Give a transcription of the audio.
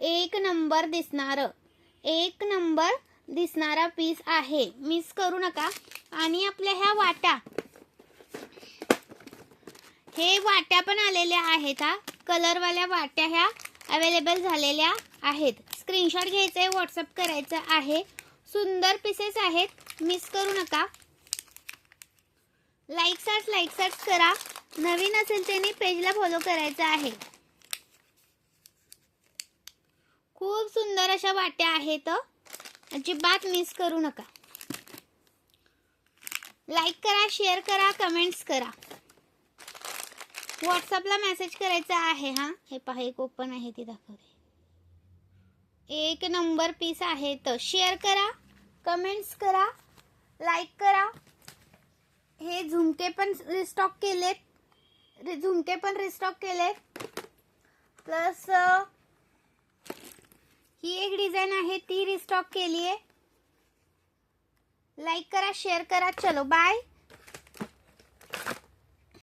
एक नंबर दिसणारा पीस आहे, मिस करू नका। आणि आपल्या ह्या वाट्या पण आलेल्या आहेत हा, कलरवाल्या वाट्या ह्या अवेलेबल झालेल्या आहेत। स्क्रीनशॉट घ्यायचा आहे, व्हॉट्सअप करायचं आहे। सुंदर पीसेस आहेत, मिस करू नका। लाईक करा, नवीन असेल त्याने पेजला फॉलो करायचं आहे। खूप सुंदर अशा वाट्या आहेत, अजिबात मिस करू नका। लाईक करा, शेअर करा, कमेंट्स करा। व्हॉट्सअपला मेसेज करायचा आहे हा। हे पहा, एक ओपन आहे, ती दाखवते। एक नंबर पीस आहे, तर शेअर करा, कमेंट्स करा, लाईक करा। हे झुमके पण रिस्टॉक केलेत, प्लस ही एक डिझाइन आहे, ती रिस्टॉक केली आहे। लाईक करा, शेअर करा। चलो बाय।